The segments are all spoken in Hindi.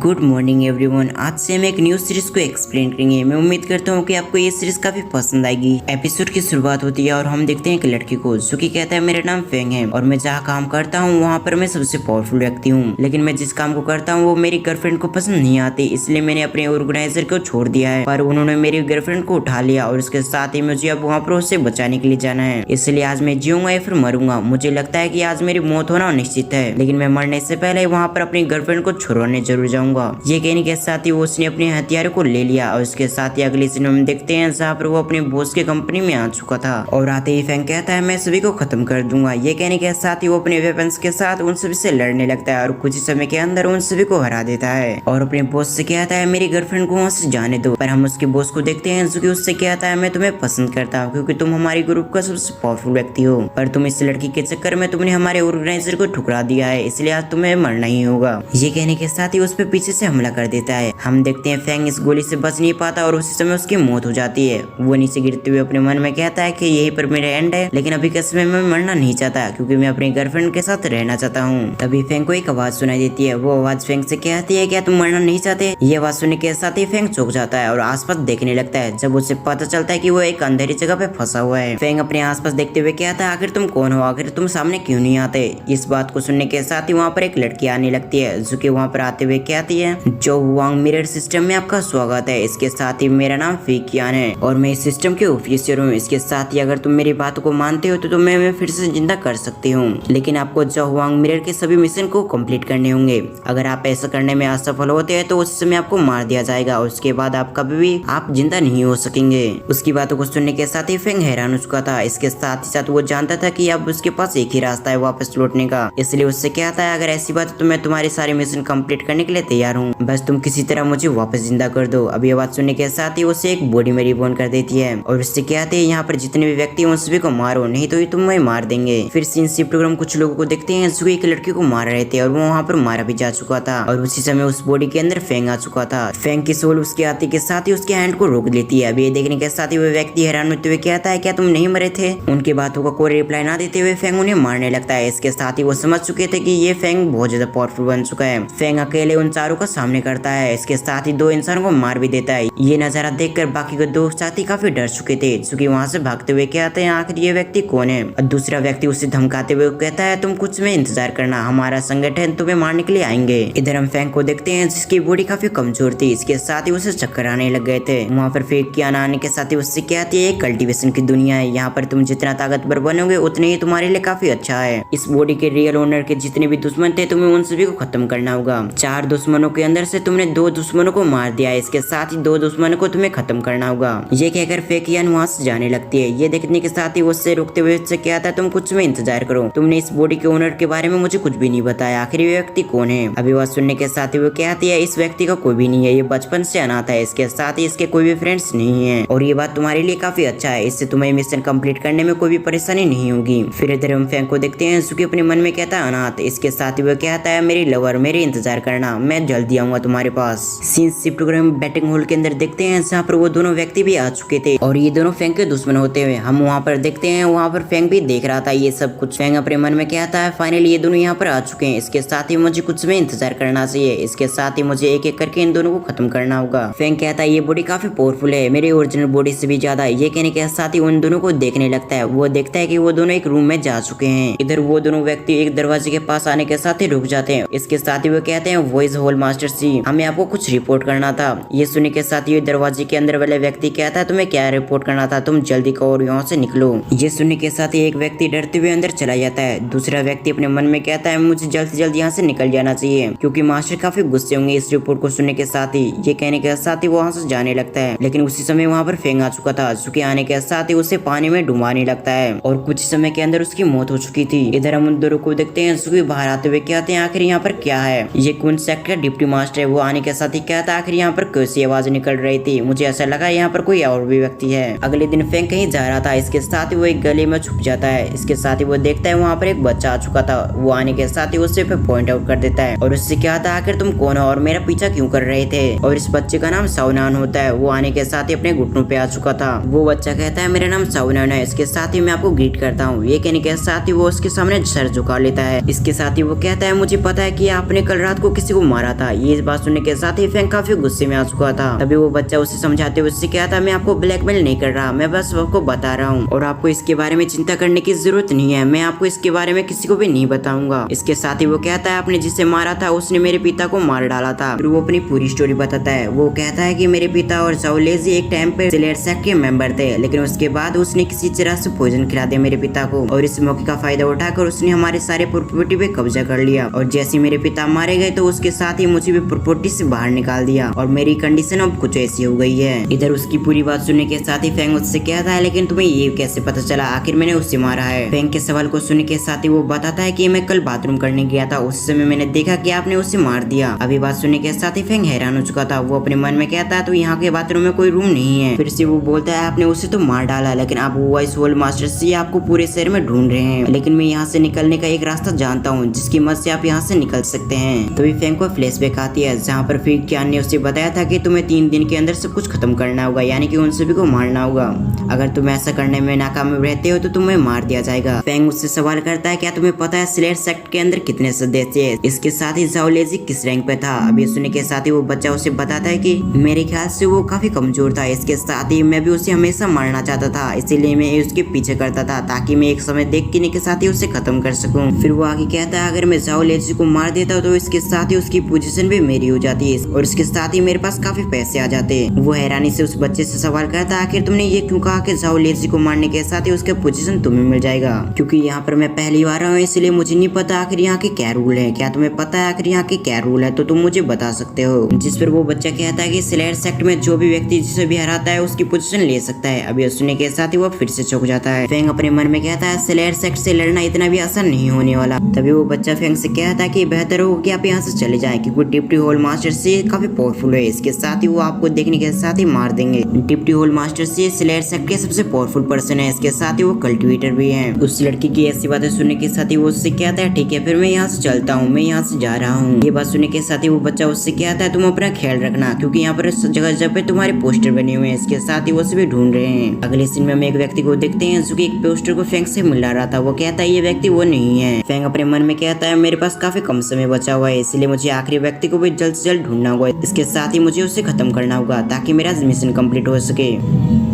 Good morning everyone. आज से हम एक न्यू सीरीज को एक्सप्लेन करेंगे। मैं उम्मीद करता हूँ कि आपको ये सीरीज काफी पसंद आएगी। एपिसोड की शुरुआत होती है और हम देखते हैं एक लड़की को जो कि कहता है मेरा नाम फेंग है और मैं जहाँ काम करता हूँ वहाँ पर मैं सबसे पावरफुल व्यक्ति हूँ, लेकिन मैं जिस काम को करता हूँ वो मेरी गर्लफ्रेंड को पसंद नहीं आती, इसलिए मैंने अपने ऑर्गेनाइजर को छोड़ दिया है। पर उन्होंने मेरी गर्लफ्रेंड को उठा लिया और उसके साथ ही मुझे अब वहाँ पर उससे बचाने के लिए जाना है, इसलिए आज मैं जीऊंगा या फिर मरूंगा। मुझे लगता है कि आज मेरी मौत होना निश्चित है, लेकिन मैं मरने से पहले वहाँ पर अपनी गर्लफ्रेंड को छुड़वाने जरूर जाऊंगा। ये कहने के साथ ही उसने अपने हथियार को ले लिया और उसके साथ ही अगले सीन में देखते हैं जहाँ पर वो अपने बॉस के कंपनी में आ चुका था और आते ही फैंग कहता है मैं सभी को खत्म कर दूंगा। ये कहने के साथ ही वो अपने वेपन्स के साथ उन सभी से लड़ने लगता है और कुछ ही समय के अंदर उन सभी को हरा देता है और अपने बॉस से कहता है मेरी गर्लफ्रेंड को वहाँ से जाने दो। पर हम उसके बॉस को देखते हैं जो कि उससे कहता है मैं तुम्हें पसंद करता हूँ क्योंकि तुम हमारे ग्रुप का सबसे पावरफुल व्यक्ति हो, पर तुम इस लड़की के चक्कर में तुमने हमारे ऑर्गेनाइजर को ठुकरा दिया है, इसलिए आज तुम्हें मरना ही होगा। ये कहने के साथ ही उस पर पीछे से हमला कर देता है। हम देखते हैं फैंग इस गोली से बच नहीं पाता और उसी समय उसकी मौत हो जाती है। वो नीचे गिरते हुए अपने मन में कहता है कि यही पर मेरा एंड है, लेकिन अभी के समय में मरना नहीं चाहता क्योंकि मैं अपनी गर्लफ्रेंड के साथ रहना चाहता हूँ। तभी फैंग को एक आवाज सुनाई देती है। वो आवाज फैंग से कहती है क्या तुम मरना नहीं चाहते? ये आवाज सुनने के साथ ही फैंग चौंक जाता है और आसपास देखने लगता है। जब उसे पता चलता है कि वो एक अंधेरी जगह पे फंसा हुआ है। फैंग अपने आसपास देखते हुए कहता है आखिर तुम कौन हो, आखिर तुम सामने क्यों नहीं आते? इस बात को सुनने के साथ ही वहाँ पर एक लड़की आने लगती है जो कि वहाँ पर आते हुए कहती है जो हुआंग मिरर सिस्टम में आपका स्वागत है। इसके साथ ही मेरा नाम फीकियान है और मैं इस सिस्टम के ऑफिसर हूँ। इसके साथ ही अगर तुम मेरी बात को मानते हो तो मैं फिर से जिंदा कर सकती हूँ, लेकिन आपको जो हुआंग मिरर के सभी मिशन को कंप्लीट करने होंगे। अगर आप ऐसा करने में असफल होते हैं तो उस समय आपको मार दिया जाएगा और उसके बाद आप कभी भी आप जिंदा नहीं हो सकेंगे। उसकी बातों को सुनने के साथ ही फेंग हैरान हो चुका था। इसके साथ ही साथ वो जानता था कि अब उसके पास एक ही रास्ता है वापस लौटने का, इसलिए उससे कहता है अगर ऐसी बात तो मैं तुम्हारे सारे मिशन कंप्लीट करने के लिए तैयार हूँ, बस तुम किसी तरह मुझे वापस जिंदा कर दो। अभी आवाज सुनने के साथ ही उसे एक बॉडी में रिबॉर्न कर देती है और उससे कहते हैं यहाँ पर जितने भी व्यक्ति उन सभी को मारो, नहीं तो ये तुम्हें मार देंगे। फिर सीन शिफ्ट कर हम कुछ लोगों को देखते हैं जो एक लड़की को मार रहे थे और वो वहाँ पर मारा भी जा चुका था और उसी समय उस बॉडी के अंदर फेंग आ चुका था। फेंग की सोल उसके आते के साथ ही उसके हैंड को रोक लेती है। अभी ये देखने के साथ ही वो व्यक्ति हैरान होते हुए कहता है क्या तुम नहीं मरे थे? उनकी बातों का कोई रिप्लाई ना देते हुए फेंग उन्हें मारने लगता है। इसके साथ ही वो समझ चुके थे कि ये फेंग बहुत ज्यादा पावरफुल बन चुका है। फेंग अकेले उन चारों का सामने करता है, इसके साथ ही 2 इंसानों को मार भी देता है। ये नजारा देखकर बाकी के 2 साथी काफी डर चुके थे क्योंकि वहाँ से भागते हुए कहते हैं आखिर ये व्यक्ति कौन है? और दूसरा व्यक्ति उसे धमकाते हुए कहता है तुम कुछ में इंतजार करना, हमारा संगठन तुम्हें मारने के लिए आएंगे। इधर हम फेंग को देखते हैं जिसकी बॉडी काफी कमजोर थी, इसके साथ ही उसे चक्कर आने लग गए थे। वहाँ पर फेंक के आने के साथ ही उससे कहती है कल्टीवेशन की दुनिया है, यहाँ पर तुम जितना ताकतवर बनोगे उतने ही तुम्हारे लिए काफी अच्छा है। इस बॉडी के रियल ओनर के जितने भी दुश्मन थे तुम्हें उन सभी को खत्म करना होगा। 4 दुश्मनों के अंदर से तुमने 2 दुश्मनों को मार दिया है, इसके साथ ही 2 दुश्मनों को तुम्हें खत्म करना होगा। ये कहकर फेकियान वहाँ से जाने लगती है। ये देखने के साथ ही उससे रुकते हुए उससे कहता है तुम कुछ में इंतजार करो, तुमने इस बॉडी के ओनर के बारे में मुझे कुछ भी नहीं बताया, आखिर ये व्यक्ति कौन है? अभी वह सुनने के साथ ही वो कहती है इस व्यक्ति का कोई भी नहीं है, ये बचपन से अनाथ है, इसके साथ ही इसके कोई भी फ्रेंड्स नहीं है और ये बात तुम्हारे लिए काफी अच्छा है, इससे तुम्हें मिशन कंप्लीट करने में कोई भी परेशानी नहीं होगी। फिर इधर हम फेंग को देखते हैं जो कि अपने मन में कहता है अनाथ, इसके साथ ही वो कहता है मेरी लवर मेरे इंतजार करना, मैं जल्दी आऊंगा तुम्हारे पास। Scene shift programme batting hall के अंदर देखते हैं जहाँ पर वो दोनों व्यक्ति भी आ चुके थे और ये दोनों फेंग के दुश्मन होते हुए हम वहाँ पर देखते हैं। वहाँ पर फेंग भी देख रहा था ये सब कुछ। फेंग अपने मन में कहता है फाइनली ये दोनों यहाँ पर आ चुके हैं, इसके साथ ही मुझे कुछ में इंतजार करना चाहिए, इसके साथ ही मुझे एक एक करके इन दोनों को खत्म करना होगा। फेंग कहता है ये बॉडी काफी पावरफुल है, मेरी ओरिजिनल बॉडी से भी ज्यादा। ये कहने के साथ ही उन दोनों को देखने लगता है। वो देखता है कि वो दोनों एक रूम में जा चुके हैं। इधर वो दोनों व्यक्ति एक दरवाजे के पास आने के साथ ही रुक जाते हैं। इसके साथ ही वो कहते हैं वॉइस हॉल मास्टर जी हमें आपको कुछ रिपोर्ट करना था। ये सुनने के साथ ही दरवाजे के अंदर वाले व्यक्ति कहता है तुम्हें क्या रिपोर्ट करना था, तुम जल्दी करो और यहाँ से निकलो। ये सुनने के साथ ही एक व्यक्ति डरते हुए अंदर चला जाता है। दूसरा व्यक्ति अपने मन में कहता है मुझे जल्द से जल्द यहाँ से निकल जाना चाहिए क्योंकि मास्टर काफी गुस्से होंगे इस रिपोर्ट को सुनने के साथ ही। ये कहने के साथ ही वो वहाँ से जाने लगता है, लेकिन उसी समय वहाँ पर फेंग आ चुका था जो कि आने के साथ ही उसे पानी में डुबाने लगता है और कुछ समय के अंदर उसकी मौत हो चुकी थी। इधर हम उन दोनों को देखते हैं जो कि बाहर आते हुए कहते हैं आखिर यहाँ पर क्या है? ये कौन सेक्टर डिप्टी मास्टर है। वो आने के साथ ही कहता है आखिर यहाँ पर कैसी आवाज निकल रही थी, मुझे ऐसा लगा यहाँ पर कोई और भी व्यक्ति है। अगले दिन फेंग कहीं जा रहा था, इसके साथ ही वो एक गली में छुप जाता है। इसके साथ ही वो देखता है वहाँ पर एक बच्चा आ चुका था। वो आने के साथ ही उससे पॉइंट आउट कर देता है और उससे कहता है आखिर तुम कौन हो और मेरा पीछा क्यों कर रहे थे? और इस बच्चे का नाम सावनान होता है। वो आने के साथ ही अपने घुटनों पे आ चुका था। वो बच्चा कहता है मेरा नाम सावनान है, इसके साथ ही मैं आपको ग्रीट करता हूँ। ये कहने के साथ ही वो उसके सामने सर झुका लेता है। इसके साथ ही वो कहता है मुझे पता है कि आपने कल रात को किसी को मारा रहा था। ये बात सुनने के साथ ही फेंग काफी गुस्से में आ चुका था। तभी वो बच्चा उसे समझाते हुए उससे कहा था, मैं आपको ब्लैकमेल नहीं कर रहा, मैं बस आपको बता रहा हूँ और आपको इसके बारे में चिंता करने की जरूरत नहीं है, मैं आपको इसके बारे में किसी को भी नहीं बताऊंगा। इसके साथ ही वो कहता है, आपने जिसे मारा था उसने मेरे पिता को मार डाला था। फिर वो अपनी पूरी स्टोरी बताता है। वो कहता है कि मेरे पिता और जाओ लेजी एक टाइम पे स्लेयर सेक्ट के मेंबर थे, लेकिन उसके बाद उसने किसी तरह से पॉइजन खिला दिया मेरे पिता को और इस मौके का फायदा उठाकर उसने हमारे सारे प्रॉपर्टी पे कब्जा कर लिया और जैसे मेरे पिता मारे गए तो उसके साथ ही मुझे भी प्रॉपर्टी से बाहर निकाल दिया और मेरी कंडीशन अब कुछ ऐसी हो गई है। इधर उसकी पूरी बात सुनने के साथ ही फेंग उससे कहता है, लेकिन तुम्हें ये कैसे पता चला आखिर मैंने उससे मारा है? फेंग के सवाल को सुनने के साथ ही वो बताता है कि मैं कल बाथरूम करने गया था, उस समय मैंने देखा कि आपने उसे मार दिया। अभी बात सुनने के साथ ही फेंग हैरान हो चुका था। वो अपने मन में कहता है, तो यहाँ के बाथरूम में कोई रूम नहीं है। फिर से वो बोलता है, आपने उसे तो मार डाला, लेकिन आप वो वॉइस होल मास्टर से आपको पूरे शहर में ढूंढ रहे हैं, लेकिन मैं यहाँ से निकलने का एक रास्ता जानता हूँ जिसकी मदद से आप यहाँ से निकल सकते हैं। तभी फेंग को फ्लैशबैक आती है जहाँ पर फिर क्यान ने उसे बताया था कि तुम्हें 3 दिन के अंदर सब कुछ खत्म करना होगा, यानी कि उन सभी को मारना होगा। अगर तुम ऐसा करने में नाकामयाब रहते हो तो तुम्हें मार दिया जाएगा। फेंग उससे सवाल करता है, क्या तुम्हें पता है स्लेयर सेक्ट के अंदर कितने सदस्य हैं? इसके साथ ही जाओ लेजी किस रैंक पे था? अभी सुनने के साथ ही वो बच्चा उसे बताता है कि मेरे ख्याल से वो काफी कमजोर था। इसके साथ ही मैं भी उसे हमेशा मारना चाहता था, इसीलिए मैं उसके पीछे करता था ताकि मैं एक समय देख के साथ ही उसे खत्म कर सकूं। फिर वो आगे कहता है, अगर मैं जाओ लेजी को मार देता तो इसके साथ ही उसकी पोजीशन भी मेरी हो जाती है और इसके साथ ही मेरे पास काफी पैसे आ जाते। वो हैरानी से उस बच्चे से सवाल करता है, आखिर तुमने ये क्यों कहा कि जाओ लेजी को मारने के साथ ही उसका पोजीशन तुम्हें मिल जाएगा? क्योंकि यहाँ पर मैं पहली बार आया हूँ, इसलिए मुझे नहीं पता आखिर यहाँ के क्या रूल है। क्या तुम्हें पता है आखिर यहाँ के क्या रूल है? तो तुम मुझे बता सकते हो। जिस पर वो बच्चा कहता है कि स्लेयर सेक्ट में जो भी व्यक्ति जिसे भी हराता है उसकी पोजीशन ले सकता है। अभी सुनने के साथ ही वो फिर से चौंक जाता है। फेंग अपने मन में कहता है, स्लेयर सेक्ट से लड़ना इतना भी आसान नहीं होने वाला। तभी वो बच्चा फेंग से कहता है कि बेहतर होगा कि आप यहाँ से चले जाएं, क्योंकि डिप्टी होल मास्टर से काफी पावरफुल है। इसके साथ ही वो आपको देखने के साथ ही मार देंगे। डिप्टी होल मास्टर से स्लेयर सेक्ट के सबसे पावरफुल पर्सन है, इसके साथ ही वो कल्टिवेटर भी है। उस लड़की की ऐसी बातें सुनने के साथ ही वो उससे कहता है, ठीक है फिर मैं यहाँ से चलता हूँ, मैं यहाँ से जा रहा हूँ। ये बात सुनने के साथ ही वो बच्चा उससे कहता है, तुम अपना ख्याल रखना, क्योंकि यहाँ पर जगह जगह पे तुम्हारे पोस्टर बने हुए हैं। इसके साथ ही वो सभी ढूंढ रहे हैं। अगले सीन में हम एक व्यक्ति को देखते हैं जो कि एक पोस्टर को फेंग से मिला रहा था। वो कहता है, ये व्यक्ति वो नहीं है। फेंग अपने मन में कहता है, मेरे पास काफी कम समय बचा हुआ है, इसलिए मुझे आखिरी व्यक्ति को भी जल्द से जल्द ढूंढना होगा। इसके साथ ही मुझे उसे खत्म करना होगा ताकि मेरा मिशन कंप्लीट हो सके।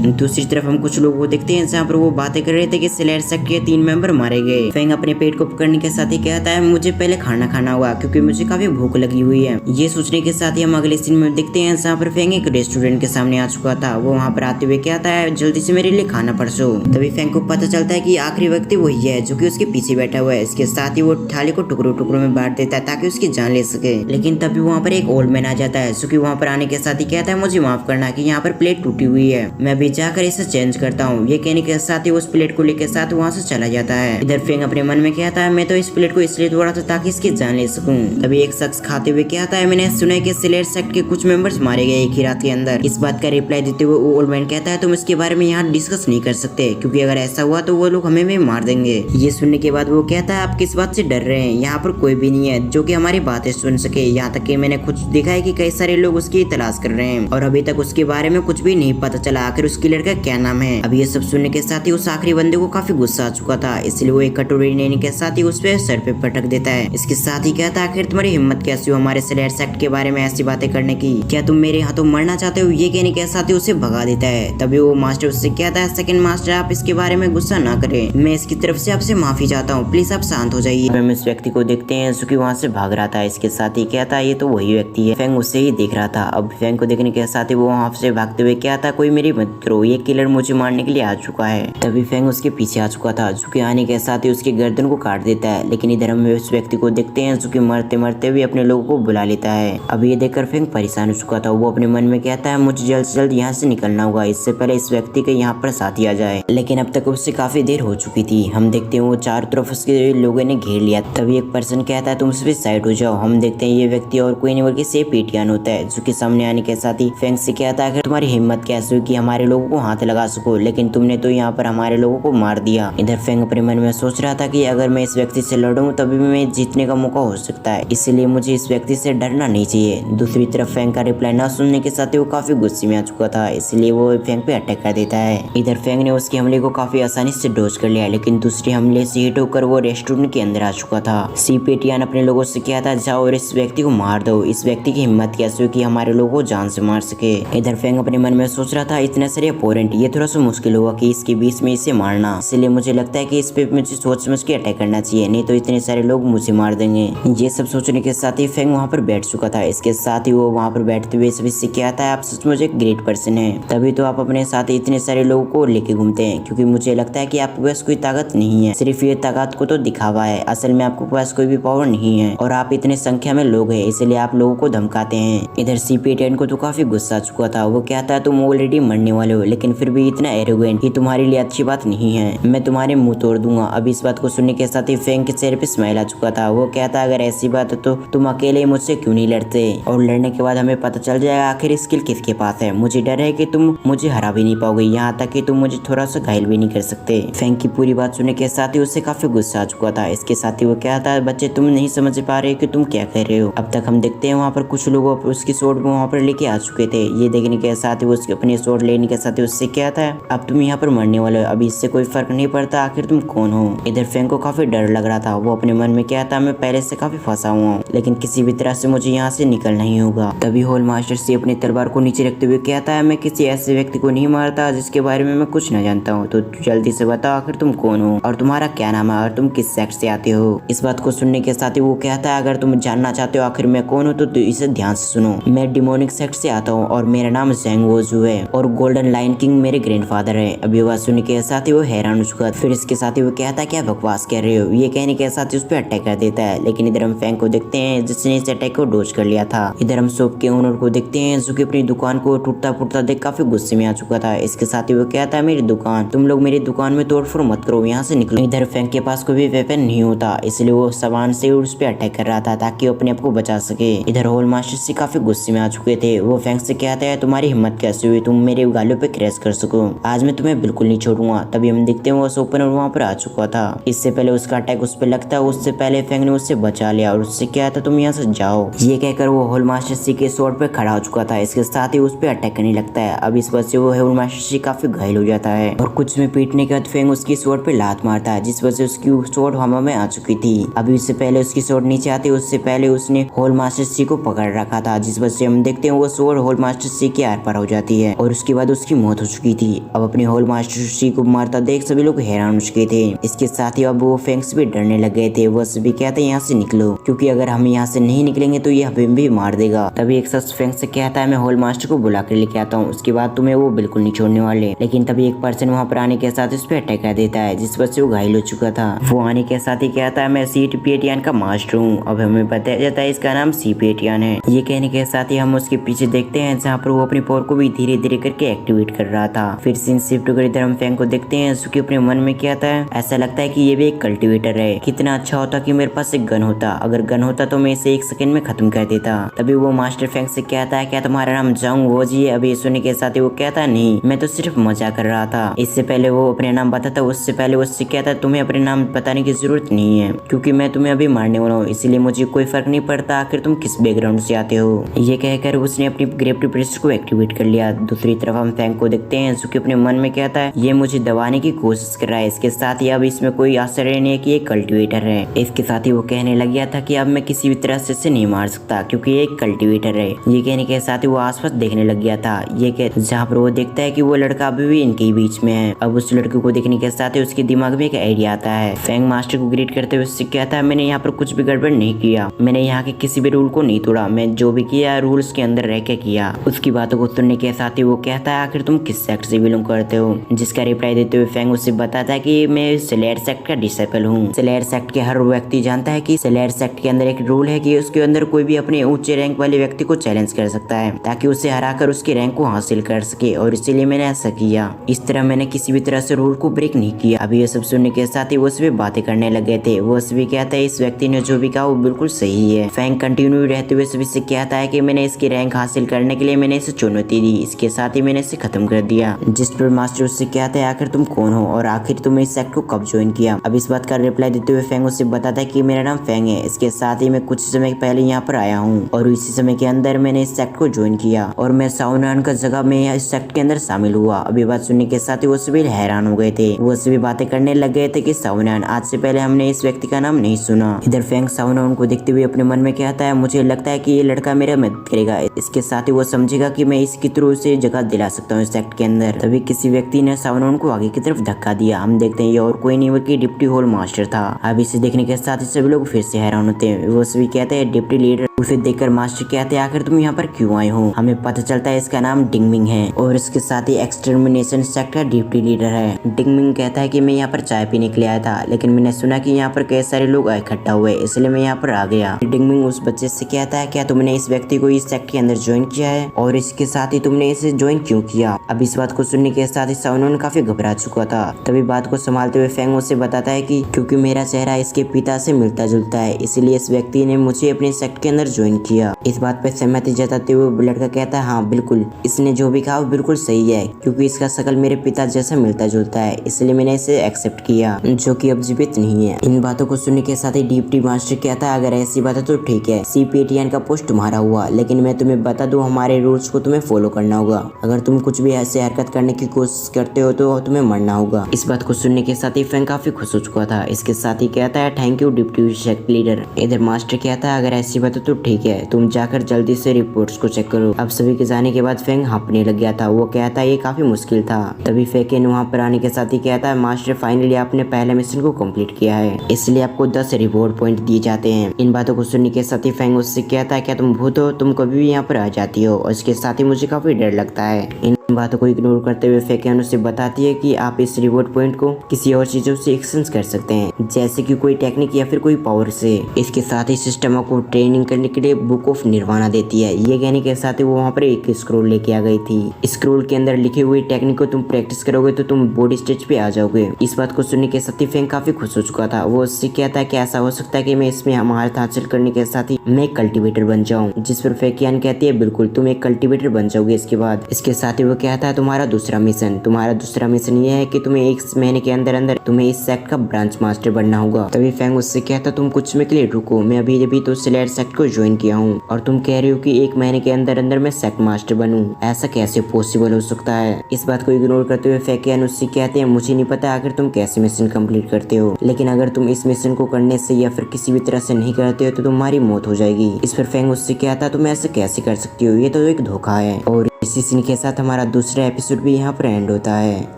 दूसरी तरफ हम कुछ लोगों को देखते हैं जहाँ पर वो बातें कर रहे थे कि स्लेयर सेक्ट के 3 मेंबर मारे गए। फेंग अपने पेट को पकड़ने के साथ ही कहता है, मुझे पहले खाना खाना होगा क्योंकि मुझे काफी भूख लगी हुई है। ये सोचने के साथ ही हम अगले सीन में देखते हैं जहाँ पर फेंग एक रेस्टोरेंट के सामने आ चुका था। वो वहाँ पर आते हुए कहता है, जल्दी से मेरे लिए खाना परसो। तभी फेंग को पता चलता है कि आखिरी व्यक्ति वही है जो कि उसके पीछे बैठा हुआ है। इसके साथ ही वो थाली को टुकड़ों टुकड़ों में बांट देता है ताकि उसकी जान ले सके। लेकिन तभी वहाँ पर एक ओल्ड मैन आ जाता है जो कि वहाँ पर आने के साथ ही कहता है, मुझे माफ करना कि यहाँ पर प्लेट टूटी हुई है, मैं भी जाकर इसे चेंज करता हूँ। ये कहने के साथ ही उस प्लेट को लेकर साथ वहाँ से चला जाता है। इधर फेंग अपने मन में कहता है, मैं तो इस प्लेट को इसलिए तोड़ा था ताकि इसकी जान ले सकूं। तभी एक शख्स खाते हुए कहता है, मैंने सुना है कि स्लेयर सेक्ट के कुछ मेंबर्स मारे गए एक ही रात के अंदर। इस बात का रिप्लाई देते हुए वो ओल्ड मैन कहता है, तुम इसके बारे में यहाँ डिस्कस नहीं कर सकते, क्योंकि अगर ऐसा हुआ तो वो लोग हमें भी मार देंगे। ये सुनने के बाद वो कहता है, आप किस बात से डर रहे हैं? यहाँ पर कोई भी नहीं है जो कि हमारी बातें सुन सके। यहाँ तक कि मैंने खुद देखा है कि कई सारे लोग उसकी तलाश कर रहे हैं और अभी तक उसके बारे में कुछ भी नहीं पता चला आखिर उसकी लड़का क्या नाम है। अब ये सब सुनने के साथ ही उस आखिरी बंदे को काफी गुस्सा आ चुका था, इसलिए वो एक कटोरी लेने के साथ ही उस पे सर पे पटक देता है। इसके साथ ही कहता है, आखिर तुम्हारी हिम्मत कैसी हो हमारे स्लेयर सेक्ट के बारे में ऐसी बातें करने की? क्या तुम मेरे हाथों मरना चाहते हो? ये कहने के साथ ही उसे भगा देता है। तभी वो मास्टर उससे कहता है, सेकंड मास्टर आप इसके बारे में गुस्सा ना करें, मैं इसकी तरफ से आपसे माफी चाहता हूँ, प्लीज आप शांत हो जाइए। हम इस व्यक्ति को देखते हैं जो कि वहाँ से भाग रहा था। इसके साथ ही कहता है, ये तो वही व्यक्ति है। फेंग उससे ही देख रहा था। अब फेंग को देखने के साथ ही वो वहाँ से भागते हुए कहता, कोई मेरी मदद करो, ये किलर मुझे मारने के लिए आ चुका है। तभी फेंग उसके पीछे आ चुका था, जो कि आने के साथ ही उसकी गर्दन को काट देता है। लेकिन इधर हम उस व्यक्ति को देखते हैं जो कि मरते मरते भी अपने लोगों को बुला लेता है। अब ये देखकर फेंग परेशान हो चुका था। वो अपने मन में कहता है, मुझे जल्द से जल्द यहाँ से निकलना होगा, इससे पहले इस व्यक्ति के यहाँ पर साथी आ जाए। लेकिन अब तक उससे काफी देर हो चुकी थी। हम देखते हैं वो चारों तरफ उसके लोगों ने घेर लिया। तभी एक पर्सन कहता है, तुम उससे साइड हो जाओ। हम देखते हैं ये व्यक्ति और कोई नहीं बल्कि से पेटियान होता है, जो कि सामने आने के साथ ही फेंग से कहता है, तुम्हारी हिम्मत कैसे हुई कि हमारे लोग लोगों को हाथ लगा सको, लेकिन तुमने तो यहाँ पर हमारे लोगों को मार दिया। इधर फेंग अपने मन में सोच रहा था कि अगर मैं इस व्यक्ति से लड़ूं तभी मैं जीतने का मौका हो सकता है, इसलिए मुझे इस व्यक्ति से डरना नहीं चाहिए। दूसरी तरफ फेंग का रिप्लाई न सुनने के साथ ही वो काफी गुस्से में आ चुका था, इसलिए वो फेंग पे अटैक कर देता है। इधर फेंग ने उसके हमले को काफी आसानी से डॉज कर लिया, लेकिन दूसरे हमले से हिट होकर वो रेस्टोरेंट के अंदर आ चुका था। सीपेटियन अपने लोगों से कहता था जाओ और इस व्यक्ति को मार दो। इस व्यक्ति की हिम्मत कैसे हुई कि हमारे लोगों को जान से मार सके। इधर फेंग अपने मन में सोच रहा था इतना सारे अपोनेंट, ये थोड़ा सा मुश्किल होगा कि इसके बीच में इसे मारना, इसलिए मुझे लगता है कि इस पे मुझे सोच समझ के अटैक करना चाहिए, नहीं तो इतने सारे लोग मुझे मार देंगे। ये सब सोचने के साथ ही फेंग वहाँ पर बैठ चुका था। इसके साथ ही वो वहाँ पर बैठते हुए सभी से कहता है आप सचमुच एक ग्रेट पर्सन है, तभी तो आप अपने साथ इतने सारे लोगों को लेके घूमते हैं, क्योंकि मुझे लगता है कि आपके पास कोई ताकत नहीं है, सिर्फ ये ताकत को तो दिखावा है, असल में आपके पास कोई भी पावर नहीं है और आप इतने संख्या में लोग हैं, इसलिए आप लोगों को धमकाते हैं। इधर सीपेटियन को तो काफी गुस्सा आ चुका था। वो कहता है तुम ऑलरेडी मरने वाले हो, लेकिन फिर भी इतना एरोगेंट, ये तुम्हारे लिए अच्छी बात नहीं है, मैं तुम्हारे मुंह तोड़ दूंगा। अब इस बात को सुनने के साथ ही फेंग के चेहरे पे स्माइल आ चुका था। वो कहता अगर ऐसी बात है तो तुम अकेले मुझसे क्यों नहीं लड़ते, और लड़ने के बाद हमें पता चल जाएगा आखिर स्किल किसके पास है। मुझे डर है कि तुम मुझे हरा भी नहीं पाओगे, यहाँ तक कि तुम मुझे थोड़ा सा घायल भी नहीं कर सकते। फेंग की पूरी बात सुनने के साथ ही उससे काफी गुस्सा आ चुका था। इसके साथ ही वो कहता है बच्चे तुम नहीं समझ पा रहे कि तुम क्या कह रहे हो। अब तक हम देखते हैं वहाँ पर कुछ लोग उसकी सोर्ड वहाँ पर लेके आ चुके थे। ये देखने के साथ ही वो अपनी सोर्ड लेने के साथ ही उससे कहता है अब तुम यहाँ पर मरने वाले हो, अभी इससे कोई फर्क नहीं पड़ता आखिर तुम कौन हो। इधर फेंग को काफी डर लग रहा था। वो अपने मन में कहता मैं पहले से काफी फंसा हुआ हूँ, लेकिन किसी भी तरह से मुझे यहाँ से निकलना ही होगा। तभी होल मास्टर से अपनी तलवार को नीचे रखते हुए कहता है मैं किसी ऐसे व्यक्ति को नहीं मारता जिसके बारे में मैं कुछ न जानता हूँ, तो जल्दी से बताओ आखिर तुम कौन हो और तुम्हारा क्या नाम है और तुम किस सेक्ट से आते हो। इस बात को सुनने के साथ ही वो कहता है अगर तुम जानना चाहते हो आखिर मैं कौन हूँ तो इसे ध्यान से सुनो। मैं डिमोनिक सेक्ट से आता हूँ और मेरा नाम ज़ेंग वोजू है और गोल्डन लाइन किंग मेरे ग्रैंडफादर है। अभी बात सुनने के साथ ही वो हैरान हो चुका। फिर इसके साथ ही वो कहता है क्या बकवास कह रहे हो। ये कहने के साथ ही उस पर अटैक कर देता है, लेकिन इधर हम फेंग को देखते हैं जिसने इस अटैक को डॉज कर लिया था। इधर हम शॉप के ओनर को देखते हैं जो कि अपनी दुकान को टूटता फूटता देख काफी गुस्से में आ चुका था। इसके साथ ही वो कहता है मेरी दुकान, तुम लोग मेरी दुकान में तोड़फोड़ मत करो, यहाँ से निकलो। इधर फेंग के पास कोई भी वेपन नहीं होता, इसलिए वो सामान से उस पर अटैक कर रहा था ताकि वो अपने आप को बचा सके। इधर होल मास्टर से काफी गुस्से में आ चुके थे। वो फेंग से कहता है तुम्हारी हिम्मत कैसे हुई तुम मेरे गालों पे क्रैश कर सको, आज मैं तुम्हें बिल्कुल नहीं छोड़ूंगा। तभी हम देखते हैं वो ओपनर वहाँ पर आ चुका था। इससे पहले उसका अटैक उस पर लगता है, उससे पहले फेंग ने उससे बचा लिया और उससे क्या था तुम यहाँ से जाओ। ये कहकर वो होल मास्टर सी के स्वॉर्ड पे खड़ा हो चुका था। इसके साथ ही उस पर अटैक करने लगता है। अब इस वजह से वो होल मास्टर सी काफी घायल हो जाता है और कुछ में पीटने के बाद फेंग उसकी स्वॉर्ड पे लात मारता है, जिस वजह से उसकी स्वॉर्ड हवा में आ चुकी थी। अभी उससे पहले उसकी स्वॉर्ड नीचे आती, उससे पहले उसने होल मास्टर सी को पकड़ रखा था, जिस वजह से हम देखते हैं वो स्वॉर्ड होल मास्टर सी के आर पार हो जाती है और उसके बाद उसकी मौत हो चुकी थी। अब अपने होल मास्टर सी को मारता देख सभी लोग हैरान हो चुके थे। इसके साथ ही अब वो फेंग से भी डरने लग गए थे। वो सभी कहते हैं यहाँ से निकलो, क्योंकि अगर हम यहाँ से नहीं निकलेंगे तो ये हमें भी मार देगा। तभी एक शख्स फेंग से कहता है मैं होल मास्टर को बुला कर लेके आता हूँ, उसके बाद तुम्हें वो बिल्कुल नहीं छोड़ने वाले। लेकिन तभी एक पर्सन वहाँ पर आने के साथ उस पर अटैक कर देता है, जिस वजह से वो घायल हो चुका था। वो आने के साथ ही कहता है मैं सीपेटियन का मास्टर हूँ। अब हमें बताया जाता है इसका नाम सीपेटियन है। ये कहने के साथ ही हम उसके पीछे देखते हैं जहाँ पर वो अपनी पावर को भी धीरे धीरे करके एक्टिवेट कर रहा था। फिर सीन शिफ्ट कर इधर हम फेंग को देखते हैं जो कि अपने मन में कहता है ऐसा लगता है कि ये भी एक कल्टिवेटर है, कितना अच्छा होता कि मेरे पास एक गन होता, अगर गन होता तो मैं इसे 1 सेकंड में खत्म कर देता। तभी वो मास्टर फेंग से कहता है क्या तुम्हारा नाम ज़ेंग वोजी है। अभी सुनने के साथ ही वो कहता है नहीं, मैं तो सिर्फ मजाक कर रहा था। इससे पहले वो अपने नाम बताता, उससे पहले उससे कहता है तुम्हें अपने नाम बताने की जरूरत नहीं है, क्योंकि मैं तुम्हें अभी मारने वाला हूँ, इसलिए मुझे कोई फर्क नहीं पड़ता आखिर तुम किस बैकग्राउंड से आते हो। ये कहकर उसने अपनी ग्रेविटी प्रेस को एक्टिवेट कर लिया। दूसरी तरफ हम फेंग को देखते हैं जो कि अपने मन में कहता है ये मुझे दबाने की कोशिश कर रहा है। इसके साथ ही अब इसमें कोई आश्चर्य नहीं है कि ये कल्टिवेटर है। इसके साथ ही वो कहने लग गया था कि अब मैं किसी भी तरह से इसे नहीं मार सकता क्योंकि ये एक कल्टिवेटर है। ये कहने के साथ ही वो आसपास देखने लग गया था। ये कह जहाँ पर वो देखता है कि वो लड़का अभी भी इनके बीच में है। अब उस लड़के को देखने के साथ ही उसके दिमाग में एक आइडिया आता है। फेंग मास्टर को ग्रीट करते हुए उससे कहता है मैंने यहाँ पर कुछ भी गड़बड़ नहीं किया, मैंने यहाँ के किसी भी रूल को नहीं तोड़ा, मैं जो भी किया रूल्स के अंदर रह के किया। उसकी बातों को सुनने के साथ ही वो कहता है आखिर तुम किस सेक्ट से बिलोंग करते हो। जिसका रिप्लाई देते हुए फेंग उससे बताता है कि मैं स्लेयर सेक्ट का डिसाइपल हूँ। स्लेयर सेक्ट के हर व्यक्ति जानता है कि स्लेयर सेक्ट के अंदर एक रूल है कि उसके अंदर कोई भी अपने ऊंचे रैंक वाले व्यक्ति को चैलेंज कर सकता है ताकि उसे हराकर उसकी रैंक को हासिल कर सके, और इसीलिए मैंने ऐसा किया। इस तरह मैंने किसी भी तरह से रूल को ब्रेक नहीं किया। अभी ये सब सुनने के साथ ही वो सभी बातें करने लग गए थे। वो सभी कहता है इस व्यक्ति ने जो भी कहा वो बिल्कुल सही है। फेंग कंटिन्यू रहते हुए सभी से कहता है कि मैंने इसकी रैंक हासिल करने के लिए मैंने इसे चुनौती दी, इसके साथ ही मैंने इसे खत्म कर दिया। जिस पर मास्टर उससे कहता है आखिर तुम कौन हो और आखिर तुमने इस सेक्ट को कब ज्वाइन किया। अब इस बात का रिप्लाई देते हुए फेंग उससे बताता है कि मेरा नाम फेंग है, इसके साथ ही मैं कुछ समय पहले यहाँ पर आया हूँ और इसी समय के अंदर मैंने इस सेक्ट को ज्वाइन किया और मैं साउनान का जगह में इस सेक्ट के अंदर शामिल हुआ। अभी बात सुनने के साथ ही वो सभी हैरान हो गए थे। वो सभी बातें करने लग गए थे कि साउनान, आज से पहले हमने इस व्यक्ति का नाम नहीं सुना। इधर फेंग साउनान को देखते हुए अपने मन में कहता है मुझे लगता है कि ये लड़का मेरा मदद करेगा, इसके साथ ही वो समझेगा कि मैं इसके थ्रू से जगह दिला सकता हूँ इस सेक्ट के अंदर। तभी किसी व्यक्ति ने साउनान को आगे की तरफ धक्का दिया। हम देखते हैं ये और कोई नहीं बल्कि डिप्टी हॉल मास्टर था। अब इसे देखने के साथ ही सभी लोग फिर से हैरान होते हैं। वो सभी कहते हैं डिप्टी लीडर। उसे देखकर मास्टर कहते हैं आखिर तुम यहाँ पर क्यों आए हो। हमें पता चलता है इसका नाम डिंगमिंग है और इसके साथ ही एक्सटर्मिनेशन सेक्ट का डिप्टी लीडर है। डिंगमिंग कहता है कि मैं यहाँ पर चाय पीने के लिए आया था, लेकिन मैंने सुना कि यहाँ पर कई सारे लोग इकट्ठा हुए, इसलिए मैं यहाँ पर आ गया। डिंगमिंग उस बच्चे से कहता है क्या तुमने इस व्यक्ति को इस सेक्ट के अंदर ज्वाइन किया है और इसके साथ ही तुमने इसे ज्वाइन क्यों किया। अब इस बात को सुनने के साथ ही साउनन काफी घबरा चुका था। तभी बात को संभालते हुए फेंग उसे बताता है कि क्योंकि मेरा चेहरा इसके पिता से मिलता जुलता है, इसलिए इस व्यक्ति ने मुझे अपने सेक्ट के अंदर ज्वाइन किया। इस बात पर सहमति जताते हुए लड़का कहता है हाँ बिल्कुल, इसने जो भी कहा वो बिल्कुल सही है, क्योंकि इसका शकल मेरे पिता जैसा मिलता जुलता है, इसलिए मैंने इसे एक्सेप्ट किया, जो कि अब जीवित नहीं है। इन बातों को सुनने के साथ ही डिप्टी मास्टर कहता है अगर ऐसी बात है तो ठीक है, CPTN का पोस्ट तुम्हारा हुआ, लेकिन मैं तुम्हें बता दूं हमारे रूल्स को तुम्हें फॉलो करना होगा। अगर तुम कुछ भी ऐसे हरकत करने की कोशिश करते हो तो तुम्हें मरना होगा। इस बात को सुनने के साथ ही फेंग काफी खुश हो चुका था। इसके साथ ही कहता है thank you deputy sect leader. इधर मास्टर कहता है अगर ऐसी बात है तो ठीक है, तुम जाकर जल्दी से रिपोर्ट्स को चेक करो। अब सभी के जाने के बाद फेंग हाँपने लग गया था। वो कहता है ये काफी मुश्किल था। तभी फेकेन वहाँ पर आने के साथ ही कहता है मास्टर फाइनली आपने पहले मिशन को कंप्लीट किया है, इसलिए आपको 10 रिवॉर्ड पॉइंट दिए जाते हैं। इन बातों को सुनने के साथ ही फेंग उससे कहता है क्या तुम भूत हो, तुम कभी भी यहाँ पर आ जाती हो, और इसके साथ ही मुझे काफी डर लगता है। इन बातों को इग्नोर करते हुए फेकेन उसे बताती है कि आप इस रिवॉर्ड पॉइंट को किसी और चीजों से एक्सचेंज कर सकते हैं, जैसे कि कोई टेक्निक या फिर कोई पावर से। इसके साथ ही सिस्टम को ट्रेनिंग करने के लिए बुक ऑफ निर्वाणा देती है। ये कहने के साथ ही वो वहाँ पर एक स्क्रोल लेके आ गई थी। स्क्रोल के अंदर लिखी हुई टेक्निक को तुम प्रैक्टिस करोगे तो तुम बॉडी स्टेज पे आ जाओगे। इस बात को सुनने के साथ ही फेंग काफी खुश हो चुका था। वो उससे कहता है कि ऐसा हो सकता है कि मैं इसमें महारत हासिल करने के साथ ही मैं एक कल्टिवेटर बन जाऊँ। जिस पर फेकियान कहती है बिल्कुल तुम एक कल्टिवेटर बन जाओगे इसके बाद। इसके साथ ही वो कहता है तुम्हारा दूसरा मिशन ये है कि तुम्हें 1 महीने के अंदर अंदर तुम्हें इस सेक्ट का ब्रांच मास्टर बनना होगा। तभी फेंग उससे कहता तुम कुछ समय के लिए रुको, मैं अभी तो सिलेट सेक्ट को ज्वाइन किया हूँ और तुम कह रही हो कि 1 महीने के अंदर अंदर मैं सेक्ट मास्टर बनूं, ऐसा कैसे पॉसिबल हो सकता है। इस बात को इग्नोर करते हुए फेकियान उससे कहते हैं मुझे नहीं पता आखिर तुम कैसे मिशन कंप्लीट करते हो, लेकिन अगर तुम इस मिशन को करने से या फिर किसी भी तरह से नहीं करते हो तो तुम्हारी मौत हो जाएगी। इस पर फेंग उससे कहता तुम ऐसे कैसे कर सकती हो, ये तो एक धोखा है। और इसी सीन के साथ हमारा दूसरा एपिसोड भी यहाँ पर एंड होता है।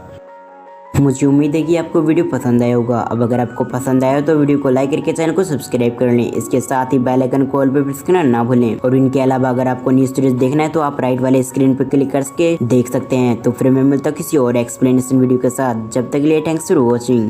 मुझे उम्मीद है कि आपको वीडियो पसंद आया होगा। अब अगर आपको पसंद आया तो वीडियो को लाइक करके चैनल को सब्सक्राइब कर लें। इसके साथ ही बेल आइकन को ऑल पे प्रेस करना ना भूलें। और इनके अलावा अगर आपको न्यूज़ सीरीज देखना है तो आप राइट वाले स्क्रीन पर क्लिक करके देख सकते हैं। तो फिर मैं मिलता हूं किसी और एक्सप्लेनेशन वीडियो के साथ। जब तक के लिए थैंक्स फॉर वॉचिंग।